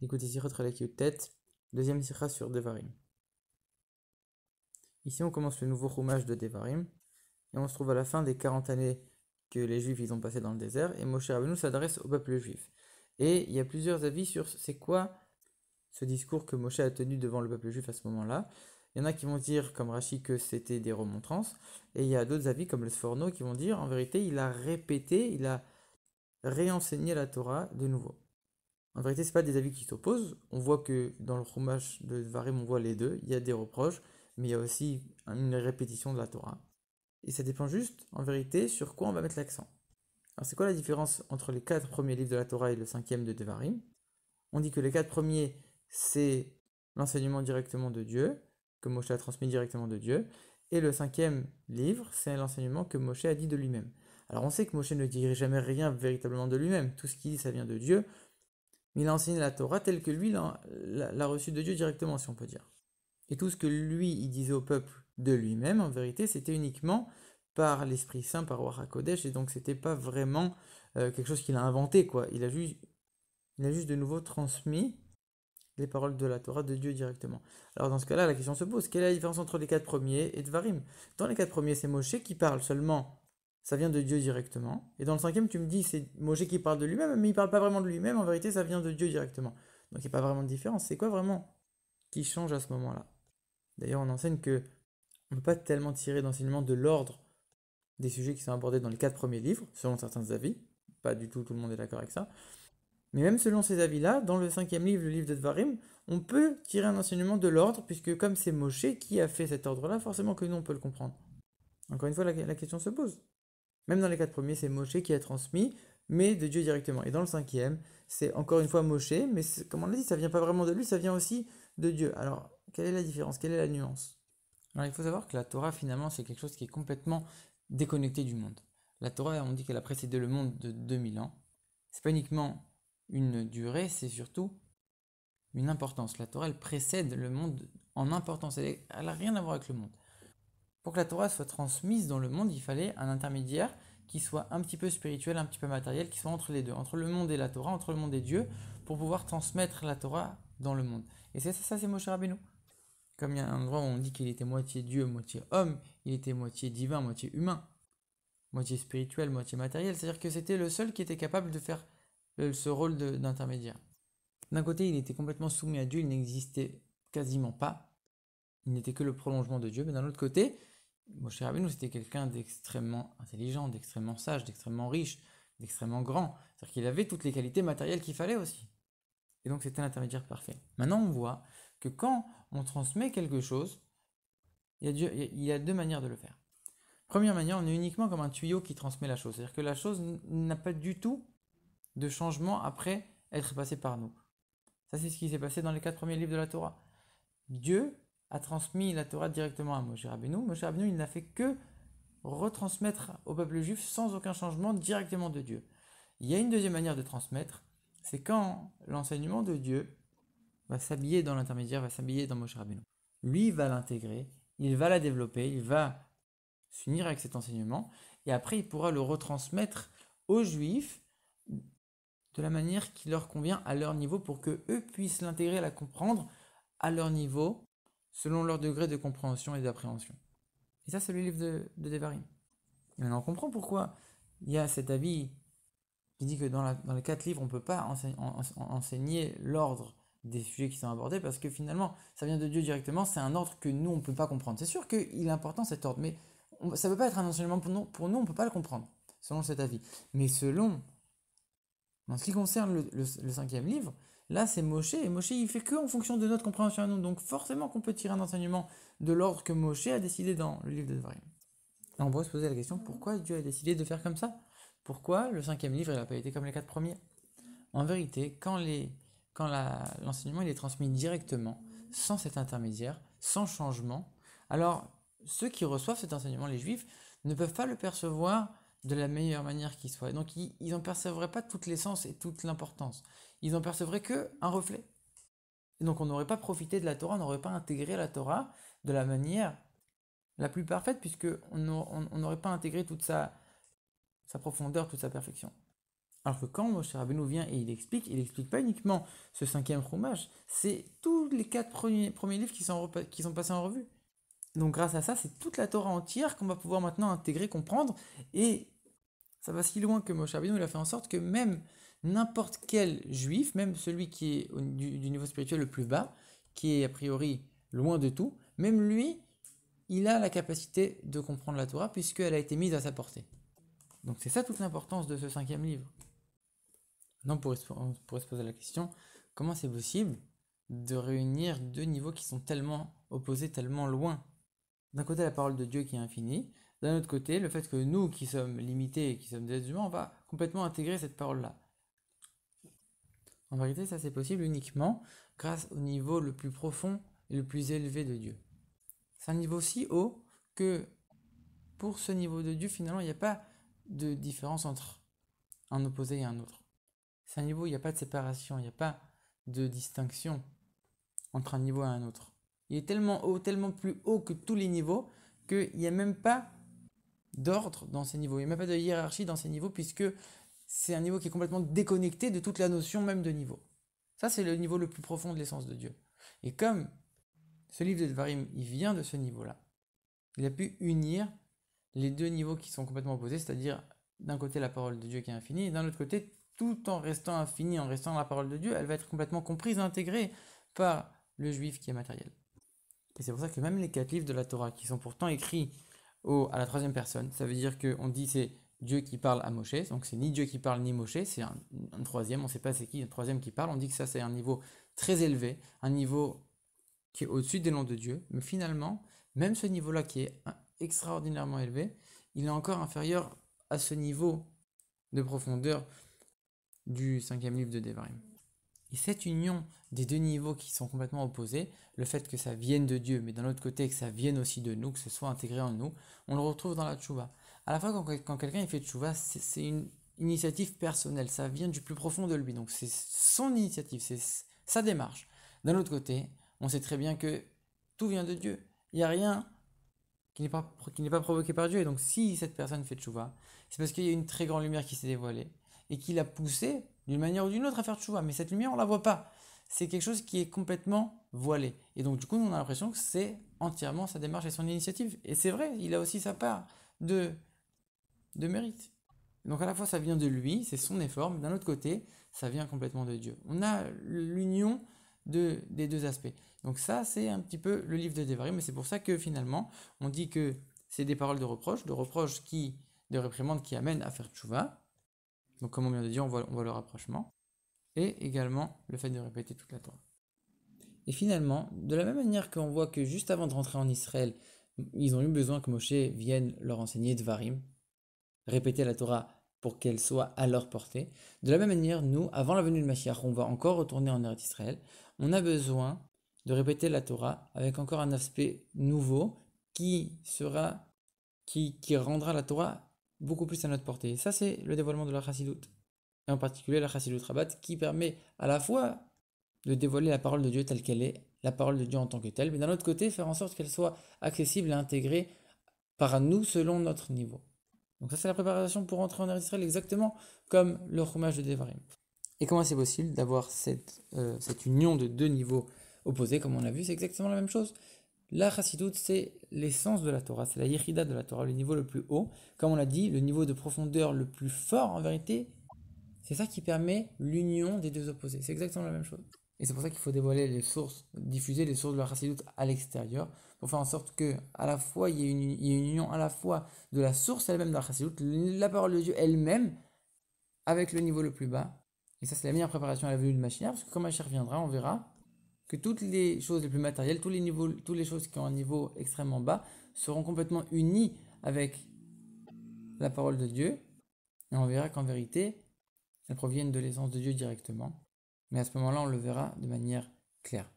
Écoutez Sirot Chalek tête, deuxième sira sur Devarim. Ici on commence le nouveau roumage de Devarim et on se trouve à la fin des 40 années que les Juifs ils ont passé dans le désert et Moshe Rabbeinu s'adresse au peuple juif. Et il y a plusieurs avis sur c'est quoi ce discours que Moshe a tenu devant le peuple juif à ce moment-là. Il y en a qui vont dire, comme Rashi, que c'était des remontrances, et il y a d'autres avis, comme le Sforno, qui vont dire, en vérité, il a répété, il a réenseigné la Torah de nouveau. En vérité, ce pas des avis qui s'opposent. On voit que dans le Chumash de Devarim, on voit les deux. Il y a des reproches, mais il y a aussi une répétition de la Torah. Et ça dépend juste, en vérité, sur quoi on va mettre l'accent. Alors, c'est quoi la différence entre les 4 premiers livres de la Torah et le 5e de Devarim? On dit que les 4 premiers, c'est l'enseignement directement de Dieu, que Moshe a transmis directement de Dieu. Et le 5e livre, c'est l'enseignement que Moshe a dit de lui-même. Alors on sait que Moshe ne dit jamais rien véritablement de lui-même. Tout ce qu'il dit, ça vient de Dieu. Mais il a enseigné la Torah telle que lui l'a reçue de Dieu directement, si on peut dire. Et tout ce que lui, il disait au peuple de lui-même, en vérité, c'était uniquement par l'Esprit Saint, par Ruach HaKodesh, et donc c'était pas vraiment quelque chose qu'il a inventé, quoi. Il a juste de nouveau transmis les paroles de la Torah de Dieu directement. Alors dans ce cas-là, la question se pose, quelle est la différence entre les 4 premiers et Dvarim? Dans les 4 premiers, c'est Moshe qui parle seulement, ça vient de Dieu directement. Et dans le 5e, tu me dis, c'est Moshe qui parle de lui-même, mais il parle pas vraiment de lui-même, en vérité, ça vient de Dieu directement. Donc il n'y a pas vraiment de différence. C'est quoi vraiment qui change à ce moment-là? D'ailleurs, on enseigne que on ne peut pas tellement tirer d'enseignement de l'ordre des sujets qui sont abordés dans les 4 premiers livres, selon certains avis. Pas du tout le monde est d'accord avec ça. Mais même selon ces avis-là, dans le 5e livre, le livre de Dvarim, on peut tirer un enseignement de l'ordre, puisque comme c'est Moshe qui a fait cet ordre-là, forcément que nous on peut le comprendre. Encore une fois, la question se pose. Même dans les 4 premiers, c'est Moshe qui a transmis, mais de Dieu directement. Et dans le 5e, c'est encore une fois Moshe, mais comme on l'a dit, ça vient pas vraiment de lui, ça vient aussi de Dieu. Alors, quelle est la différence? Quelle est la nuance? Alors, il faut savoir que la Torah, finalement, c'est quelque chose qui est complètement déconnecté du monde. La Torah, on dit qu'elle a précédé le monde de 2000 ans. C'est pas uniquement une durée, c'est surtout une importance. La Torah, elle précède le monde en importance. Elle n'a rien à voir avec le monde. Pour que la Torah soit transmise dans le monde, il fallait un intermédiaire qui soit un petit peu spirituel, un petit peu matériel, qui soit entre les deux, entre le monde et la Torah, entre le monde et Dieu, pour pouvoir transmettre la Torah dans le monde. Et c'est ça, c'est Moshe Rabbeinu. Comme il y a un endroit où on dit qu'il était moitié Dieu, moitié homme, il était moitié divin, moitié humain, moitié spirituel, moitié matériel. C'est-à-dire que c'était le seul qui était capable de faire ce rôle d'intermédiaire. D'un côté, il était complètement soumis à Dieu, il n'existait quasiment pas. Il n'était que le prolongement de Dieu. Mais d'un autre côté, Moshe Rabbeinu, c'était quelqu'un d'extrêmement intelligent, d'extrêmement sage, d'extrêmement riche, d'extrêmement grand. C'est-à-dire qu'il avait toutes les qualités matérielles qu'il fallait aussi. Et donc c'était l'intermédiaire parfait. Maintenant, on voit que quand on transmet quelque chose, il y a deux manières de le faire. Première manière, on est uniquement comme un tuyau qui transmet la chose. C'est-à-dire que la chose n'a pas du tout de changement après être passée par nous. Ça, c'est ce qui s'est passé dans les 4 premiers livres de la Torah. Dieu a transmis la Torah directement à Moshe Rabbeinu. Moshe Rabbeinu, il n'a fait que retransmettre au peuple juif sans aucun changement directement de Dieu. Il y a une deuxième manière de transmettre, c'est quand l'enseignement de Dieu va s'habiller dans l'intermédiaire, va s'habiller dans Moshe Rabbeinu. Lui va l'intégrer, il va la développer, il va s'unir avec cet enseignement, et après il pourra le retransmettre aux juifs de la manière qui leur convient à leur niveau pour que eux puissent l'intégrer, la comprendre à leur niveau, selon leur degré de compréhension et d'appréhension. Et ça, c'est le livre de Devarim. Et maintenant, on comprend pourquoi il y a cet avis qui dit que dans les 4 livres, on ne peut pas enseigner l'ordre des sujets qui sont abordés, parce que finalement, ça vient de Dieu directement, c'est un ordre que nous, on ne peut pas comprendre. C'est sûr qu'il est important cet ordre, mais ça ne peut pas être un enseignement pour nous on ne peut pas le comprendre, selon cet avis. Mais en ce qui concerne le 5e livre, là c'est Moshe, et Moshe il fait que en fonction de notre compréhension à nous, donc forcément qu'on peut tirer un enseignement de l'ordre que Moshe a décidé dans le livre de Devarim. On pourrait se poser la question, pourquoi Dieu a décidé de faire comme ça? Pourquoi le 5e livre n'a pas été comme les 4 premiers? En vérité, quand l'enseignement il est transmis directement, sans cet intermédiaire, sans changement, alors ceux qui reçoivent cet enseignement, les juifs, ne peuvent pas le percevoir de la meilleure manière qui soit. Donc ils n'en percevraient pas toute l'essence et toute l'importance. Ils n'en percevraient qu'un reflet. Et donc on n'aurait pas profité de la Torah, on n'aurait pas intégré la Torah de la manière la plus parfaite, puisque on n'aurait pas intégré toute sa profondeur, toute sa perfection. Alors que quand Moshe Rabbeinu vient et il explique pas uniquement ce cinquième Chumash, c'est tous les quatre premiers livres qui sont passés en revue. Donc grâce à ça, c'est toute la Torah entière qu'on va pouvoir maintenant intégrer, comprendre, et ça va si loin que Moshe Rabbeinu il a fait en sorte que même n'importe quel juif, même celui qui est du niveau spirituel le plus bas, qui est a priori loin de tout, même lui, il a la capacité de comprendre la Torah puisqu'elle a été mise à sa portée. Donc c'est ça toute l'importance de ce cinquième livre. Maintenant, on pourrait se poser la question, comment c'est possible de réunir deux niveaux qui sont tellement opposés, tellement loin? D'un côté, la parole de Dieu qui est infinie, d'un autre côté, le fait que nous, qui sommes limités et qui sommes des êtres humains, on va complètement intégrer cette parole-là. En vérité, ça c'est possible uniquement grâce au niveau le plus profond et le plus élevé de Dieu. C'est un niveau si haut que pour ce niveau de Dieu, finalement, il n'y a pas de différence entre un opposé et un autre. C'est un niveau où il n'y a pas de séparation, il n'y a pas de distinction entre un niveau et un autre. Il est tellement haut, tellement plus haut que tous les niveaux, qu'il n'y a même pas d'ordre dans ces niveaux. Il n'y a même pas de hiérarchie dans ces niveaux, puisque c'est un niveau qui est complètement déconnecté de toute la notion même de niveau. Ça, c'est le niveau le plus profond de l'essence de Dieu. Et comme ce livre de Devarim, il vient de ce niveau-là, il a pu unir les deux niveaux qui sont complètement opposés, c'est-à-dire d'un côté la parole de Dieu qui est infinie, et d'un autre côté, tout en restant infinie, en restant dans la parole de Dieu, elle va être complètement comprise, intégrée par le juif qui est matériel. Et c'est pour ça que même les 4 livres de la Torah, qui sont pourtant écrits à la troisième personne, ça veut dire qu'on dit c'est Dieu qui parle à Moshe, donc c'est ni Dieu qui parle ni Moshe, c'est un troisième, on ne sait pas c'est qui, un troisième qui parle, on dit que ça c'est un niveau très élevé, un niveau qui est au-dessus des noms de Dieu, mais finalement, même ce niveau-là qui est extraordinairement élevé, il est encore inférieur à ce niveau de profondeur du cinquième livre de Devarim. Et cette union des deux niveaux qui sont complètement opposés, le fait que ça vienne de Dieu, mais d'un autre côté que ça vienne aussi de nous, que ce soit intégré en nous, on le retrouve dans la tchouva. À la fois, quand quelqu'un il fait tchouva, c'est une initiative personnelle, ça vient du plus profond de lui, donc c'est son initiative, c'est sa démarche. D'un autre côté, on sait très bien que tout vient de Dieu. Il n'y a rien qui n'est pas provoqué par Dieu. Et donc si cette personne fait tchouva, c'est parce qu'il y a une très grande lumière qui s'est dévoilée et qui l'a poussé d'une manière ou d'une autre à faire tchouva. Mais cette lumière, on ne la voit pas. C'est quelque chose qui est complètement voilé. Et donc du coup, on a l'impression que c'est entièrement sa démarche et son initiative. Et c'est vrai, il a aussi sa part de mérite. Donc à la fois ça vient de lui, c'est son effort, mais d'un autre côté, ça vient complètement de Dieu. On a l'union des deux aspects. Donc ça, c'est un petit peu le livre de Devarim, mais c'est pour ça que finalement, on dit que c'est des paroles de reproche de réprimande qui amènent à faire tchouva. Donc comme on vient de dire, on voit le rapprochement. Et également le fait de répéter toute la Torah. Et finalement, de la même manière qu'on voit que juste avant de rentrer en Israël, ils ont eu besoin que Moshe vienne leur enseigner Devarim, répéter la Torah pour qu'elle soit à leur portée. De la même manière, nous, avant la venue de Mashiach, on va encore retourner en Eretz Israël, on a besoin de répéter la Torah avec encore un aspect nouveau qui rendra la Torah beaucoup plus à notre portée. Et ça, c'est le dévoilement de la Chassidoute. Et en particulier la Chassidoute Rabat, qui permet à la fois de dévoiler la parole de Dieu telle qu'elle est, la parole de Dieu en tant que telle, mais d'un autre côté, faire en sorte qu'elle soit accessible et intégrée par nous selon notre niveau. Donc ça, c'est la préparation pour entrer en Eretz Israël, exactement comme le Chumash de Devarim. Et comment c'est possible d'avoir cette union de deux niveaux opposés, comme on a vu? C'est exactement la même chose. La Chassidoute, c'est l'essence de la Torah, c'est la Yechida de la Torah, le niveau le plus haut. Comme on l'a dit, le niveau de profondeur le plus fort, en vérité, c'est ça qui permet l'union des deux opposés. C'est exactement la même chose. Et c'est pour ça qu'il faut dévoiler les sources, diffuser les sources de la Chassidoute à l'extérieur, pour faire en sorte que à la fois il y ait une union à la fois de la source elle-même de la Chassidoute, la parole de Dieu elle-même, avec le niveau le plus bas. Et ça, c'est la meilleure préparation à la venue de Mashiach, parce que quand Mashiach viendra, on verra que toutes les choses les plus matérielles, tous les niveaux, toutes les choses qui ont un niveau extrêmement bas, seront complètement unies avec la parole de Dieu. Et on verra qu'en vérité, elles proviennent de l'essence de Dieu directement. Mais à ce moment-là, on le verra de manière claire.